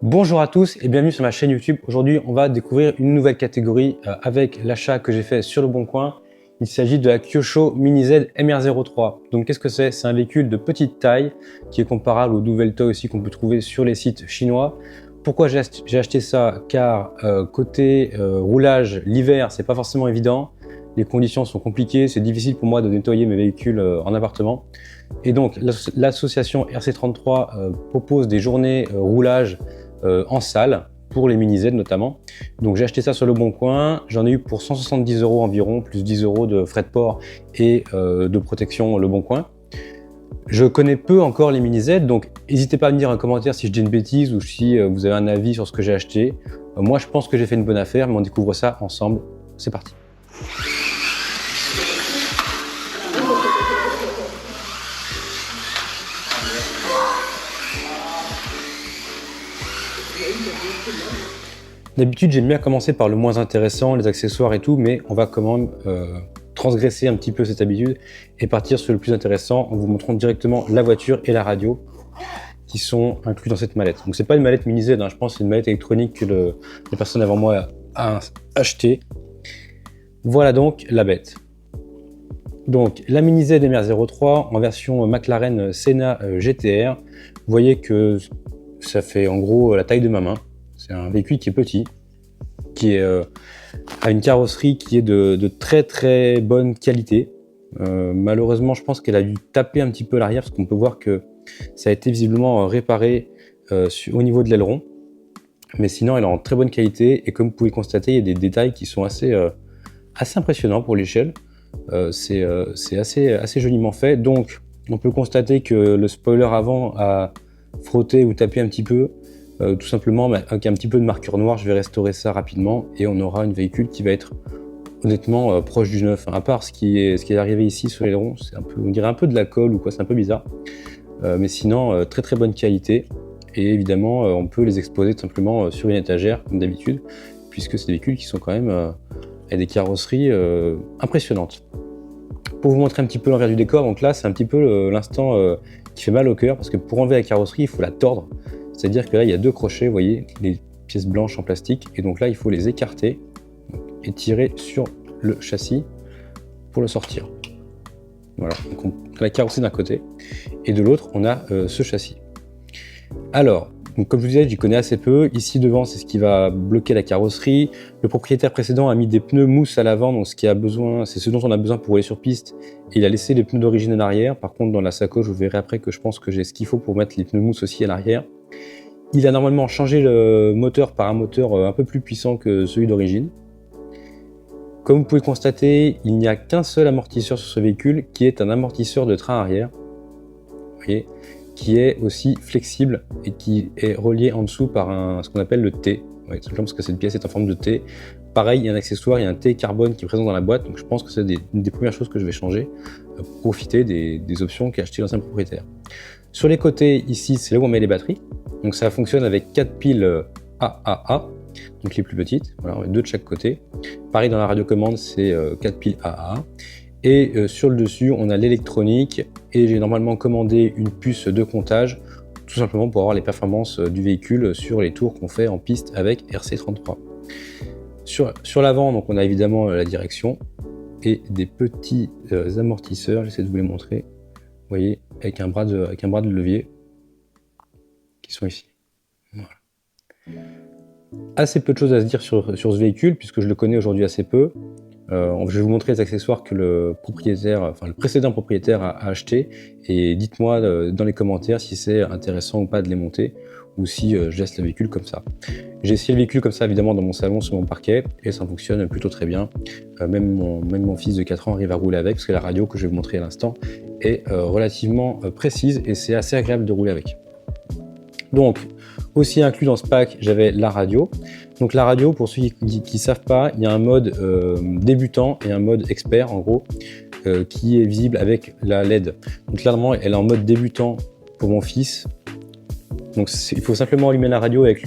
Bonjour à tous et bienvenue sur ma chaîne YouTube. Aujourd'hui, on va découvrir une nouvelle catégorie avec l'achat que j'ai fait sur Le Bon Coin. Il s'agit de la Kyosho Mini Z MR03. Donc qu'est-ce que c'est? C'est un véhicule de petite taille qui est comparable au Duvelto aussi qu'on peut trouver sur les sites chinois. Pourquoi j'ai acheté ça? Car côté roulage, l'hiver, c'est pas forcément évident. Les conditions sont compliquées, c'est difficile pour moi de nettoyer mes véhicules en appartement. Et donc l'association RC33 propose des journées roulage en salle pour les Mini Z notamment. Donc j'ai acheté ça sur Le Bon Coin, j'en ai eu pour 170 € environ, plus 10 € de frais de port et de protection Le Bon Coin. Je connais peu encore les Mini Z, donc n'hésitez pas à me dire en commentaire si je dis une bêtise ou si vous avez un avis sur ce que j'ai acheté. Moi je pense que j'ai fait une bonne affaire, mais on découvre ça ensemble. C'est parti. D'habitude, j'aime bien commencer par le moins intéressant, les accessoires et tout, mais on va quand même transgresser un petit peu cette habitude et partir sur le plus intéressant en vous montrant directement la voiture et la radio qui sont inclus dans cette mallette. Donc c'est pas une mallette Mini Z, hein, je pense que c'est une mallette électronique que les personnes avant moi a acheté. Voilà donc la bête. Donc la Mini Z MR03 en version McLaren Senna GTR. Vous voyez que ça fait en gros la taille de ma main. C'est un véhicule qui est petit, qui a une carrosserie qui est de très très bonne qualité. Malheureusement, je pense qu'elle a dû taper un petit peu l'arrière parce qu'on peut voir que ça a été visiblement réparé au niveau de l'aileron. Mais sinon, elle est en très bonne qualité et comme vous pouvez constater, il y a des détails qui sont assez impressionnants pour l'échelle. C'est assez joliment fait. Donc, on peut constater que le spoiler avant a frotté ou tapé un petit peu. Tout simplement avec un petit peu de marqueur noire, je vais restaurer ça rapidement et on aura un véhicule qui va être honnêtement proche du neuf. À part ce qui est arrivé ici sur l'aileron, c'est un peu, on dirait un peu de la colle ou quoi, c'est un peu bizarre. Mais sinon, très très bonne qualité et évidemment, on peut les exposer tout simplement sur une étagère comme d'habitude, puisque c'est des véhicules qui sont quand même avec des carrosseries impressionnantes. Pour vous montrer un petit peu l'envers du décor, donc là c'est un petit peu l'instant qui fait mal au cœur parce que pour enlever la carrosserie, il faut la tordre. C'est-à-dire que là, il y a deux crochets, vous voyez, les pièces blanches en plastique. Et donc là, il faut les écarter et tirer sur le châssis pour le sortir. Voilà, donc on a la carrosserie d'un côté. Et de l'autre, on a ce châssis. Alors, donc comme je vous disais, j'y connais assez peu. Ici, devant, c'est ce qui va bloquer la carrosserie. Le propriétaire précédent a mis des pneus mousse à l'avant. Donc c'est ce dont on a besoin pour rouler sur piste. Et il a laissé les pneus d'origine à l'arrière. Par contre, dans la sacoche, vous verrez après que je pense que j'ai ce qu'il faut pour mettre les pneus mousse aussi à l'arrière. Il a normalement changé le moteur par un moteur un peu plus puissant que celui d'origine. Comme vous pouvez le constater, il n'y a qu'un seul amortisseur sur ce véhicule qui est un amortisseur de train arrière. Vous voyez, qui est aussi flexible et qui est relié en dessous par ce qu'on appelle le T. Ouais, simplement parce que cette pièce est en forme de T. Pareil, il y a un accessoire, il y a un T carbone qui est présent dans la boîte, donc je pense que c'est une des premières choses que je vais changer pour profiter des options qu'a acheté l'ancien propriétaire. Sur les côtés, ici, c'est là où on met les batteries. Donc ça fonctionne avec 4 piles AAA, donc les plus petites. Voilà, on met 2 de chaque côté. Pareil dans la radiocommande, c'est 4 piles AAA. Et sur le dessus, on a l'électronique. Et j'ai normalement commandé une puce de comptage, tout simplement pour avoir les performances du véhicule sur les tours qu'on fait en piste avec RC33. Sur l'avant, donc on a évidemment la direction et des petits amortisseurs. J'essaie de vous les montrer. Vous voyez, avec un bras de levier qui sont ici. Voilà. Assez peu de choses à se dire sur ce véhicule puisque je le connais aujourd'hui assez peu. Je vais vous montrer les accessoires que le précédent propriétaire a acheté et dites-moi dans les commentaires si c'est intéressant ou pas de les monter ou si je laisse le véhicule comme ça. J'ai essayé le véhicule comme ça évidemment dans mon salon sur mon parquet et ça fonctionne plutôt très bien. Même mon fils de 4 ans arrive à rouler avec parce que la radio que je vais vous montrer à l'instant est relativement précise et c'est assez agréable de rouler avec. Donc, aussi inclus dans ce pack, j'avais la radio. Donc la radio, pour ceux qui ne savent pas, il y a un mode débutant et un mode expert en gros, qui est visible avec la LED. Donc là, normalement, elle est en mode débutant pour mon fils. Donc il faut simplement allumer la radio avec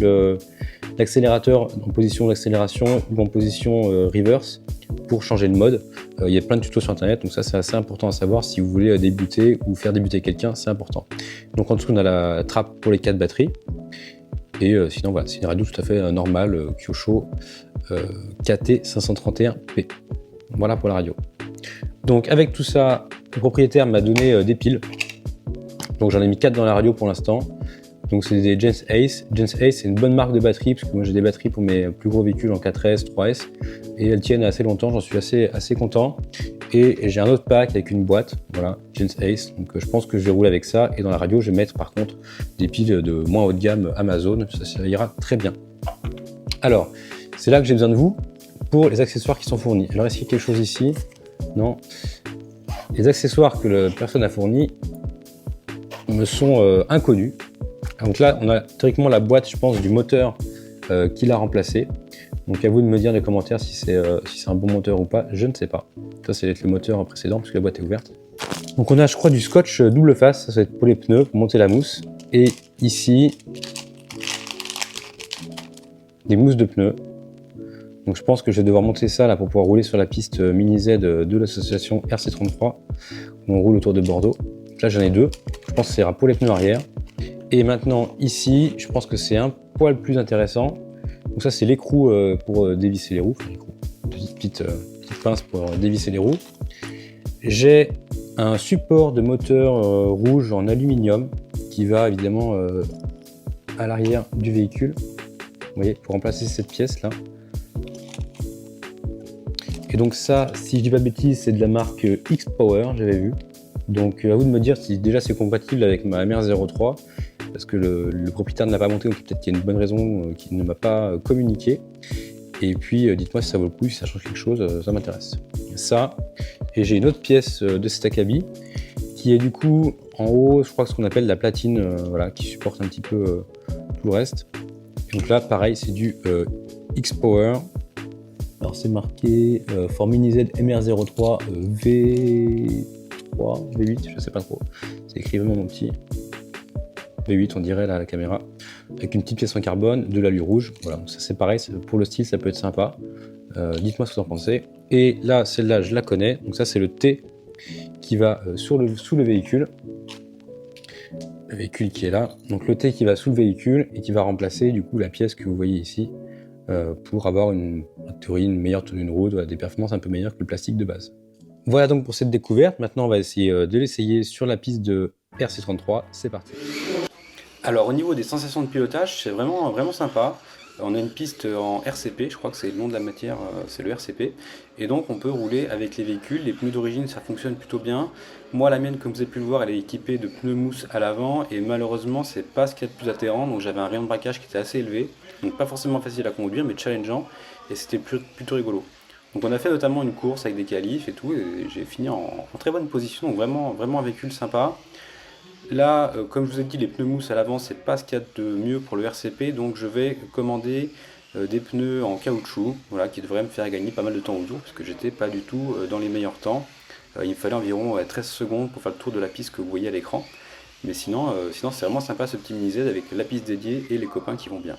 l'accélérateur en position d'accélération ou en position reverse pour changer de mode. Il y a plein de tutos sur internet, donc ça c'est assez important à savoir si vous voulez débuter ou faire débuter quelqu'un, c'est important. Donc en dessous on a la trappe pour les 4 batteries. Et sinon voilà, c'est une radio tout à fait normale, Kyosho KT 531P. Voilà pour la radio. Donc avec tout ça, le propriétaire m'a donné des piles. Donc j'en ai mis 4 dans la radio pour l'instant. Donc c'est des Gens Ace. Gens Ace, c'est une bonne marque de batterie, parce que moi j'ai des batteries pour mes plus gros véhicules en 4S, 3S, et elles tiennent assez longtemps, j'en suis assez content. Et j'ai un autre pack avec une boîte, voilà, Gens Ace, donc je pense que je vais rouler avec ça, et dans la radio je vais mettre par contre des piles de moins haut de gamme Amazon, ça ira très bien. Alors, c'est là que j'ai besoin de vous pour les accessoires qui sont fournis. Alors est-ce qu'il y a quelque chose ici? Non. Les accessoires que la personne a fournis me sont inconnus. Donc là, on a théoriquement la boîte, je pense, du moteur qui l'a remplacé. Donc à vous de me dire dans les commentaires si c'est un bon moteur ou pas, je ne sais pas. Ça, c'est le moteur précédent, parce que la boîte est ouverte. Donc on a, je crois, du scotch double face, ça va être pour les pneus, pour monter la mousse. Et ici, des mousses de pneus. Donc je pense que je vais devoir monter ça là pour pouvoir rouler sur la piste Mini Z de l'association RC33, où on roule autour de Bordeaux. Là j'en ai 2, je pense que ça ira pour les pneus arrière. Et maintenant ici, je pense que c'est un poil plus intéressant. Donc ça c'est l'écrou pour dévisser les roues, petite pince pour dévisser les roues. J'ai un support de moteur rouge en aluminium qui va évidemment à l'arrière du véhicule. Vous voyez, pour remplacer cette pièce là. Et donc ça, si je dis pas de bêtises, c'est de la marque X-Power, j'avais vu. Donc à vous de me dire si déjà c'est compatible avec ma MR03, parce que le propriétaire ne l'a pas monté, donc peut-être qu'il y a une bonne raison qu'il ne m'a pas communiqué. Et puis dites-moi si ça vaut le coup, si ça change quelque chose, ça m'intéresse. Ça, et j'ai une autre pièce de cet Akabi, qui est du coup en haut, je crois que ce qu'on appelle la platine, voilà, qui supporte un petit peu tout le reste. Et donc là, pareil, c'est du X-Power. Alors c'est marqué for Mini Z MR03 V3, V8, je sais pas trop. C'est écrit vraiment mon petit V8, on dirait là à la caméra, avec une petite pièce en carbone, de l'alu rouge. Voilà, donc ça c'est pareil, pour le style ça peut être sympa. Dites-moi ce que vous en pensez. Et là, celle-là, je la connais. Donc ça c'est le T qui va sous le véhicule. Le véhicule qui est là. Donc le T qui va sous le véhicule et qui va remplacer du coup la pièce que vous voyez ici. Pour avoir en théorie une meilleure tenue de route, voilà, des performances un peu meilleures que le plastique de base. Voilà donc pour cette découverte. Maintenant on va essayer de l'essayer sur la piste de RC33, c'est parti. Alors au niveau des sensations de pilotage, c'est vraiment sympa. On a une piste en RCP, je crois que c'est le nom de la matière, c'est le RCP. Et donc on peut rouler avec les véhicules, les pneus d'origine ça fonctionne plutôt bien. Moi la mienne, comme vous avez pu le voir, elle est équipée de pneus mousse à l'avant et malheureusement c'est pas ce qu'il y a de plus atterrant, donc j'avais un rayon de braquage qui était assez élevé. Donc pas forcément facile à conduire mais challengeant et c'était plutôt rigolo. Donc on a fait notamment une course avec des qualifs et tout et j'ai fini en très bonne position, donc vraiment un véhicule sympa. Là, comme je vous ai dit, les pneus mousse à l'avant, c'est pas ce qu'il y a de mieux pour le RCP, donc je vais commander des pneus en caoutchouc, voilà, qui devraient me faire gagner pas mal de temps au tour, parce que j'étais pas du tout dans les meilleurs temps. Il me fallait environ 13 secondes pour faire le tour de la piste que vous voyez à l'écran. Mais sinon c'est vraiment sympa ce petit mini Z avec la piste dédiée et les copains qui vont bien.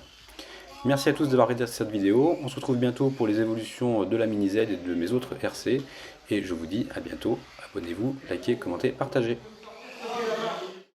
Merci à tous d'avoir regardé cette vidéo, on se retrouve bientôt pour les évolutions de la mini Z et de mes autres RC, et je vous dis à bientôt, abonnez-vous, likez, commentez, partagez.